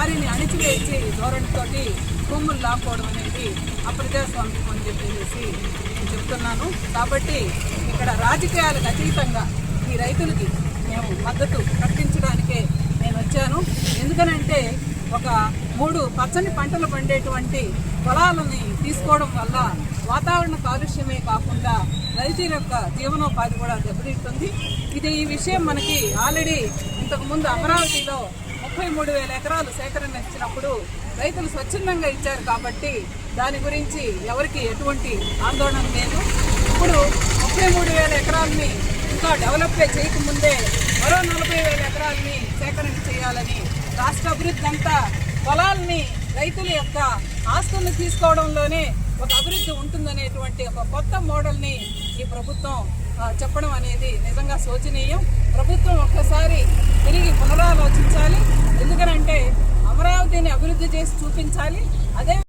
వారిని అణిచివేసి ధోరణితోటి భూములు లాక్కోవడం అనేది అప్రజాస్వామ్యం అని చెప్పేసి నేను చెప్తున్నాను. కాబట్టి ఇక్కడ రాజకీయాలకు అతీతంగా ఈ రైతులకి మేము మద్దతు ప్రకటించడానికే నేను వచ్చాను. ఎందుకనంటే ఒక 3 పచ్చని పంటలు పండేటువంటి పొలాలని తీసుకోవడం వల్ల వాతావరణ కాలుష్యమే కాకుండా రైతుల యొక్క జీవనోపాధి కూడా దెబ్బతింటుంది. ఈ విషయం మనకి ఆల్రెడీ ఇంతకుముందు అమరావతిలో 33,000 ఎకరాలు సేకరణ ఇచ్చినప్పుడు రైతులు స్వచ్ఛందంగా ఇచ్చారు కాబట్టి దాని గురించి ఎవరికి ఎటువంటి ఆందోళన లేదు. ఇప్పుడు 33,000 ఎకరాలని ఇంకా డెవలప్ చేయకముందే మరో 40,000 ఎకరాలని సేకరణ చేయాలని రాష్ట్ర అభివృద్ధి అంతా పొలాలని రైతుల యొక్క ఆస్తులను తీసుకోవడంలోనే ఒక అభివృద్ధి ఉంటుందనేటువంటి ఒక కొత్త మోడల్ని ఈ ప్రభుత్వం చెప్పడం అనేది నిజంగా శోచనీయం. ప్రభుత్వం ఒక్కసారి తిరిగి పునరాలోచించాలి. ఎందుకనంటే అమరావతిని అభివృద్ధి చేసి చూపించాలి. అదే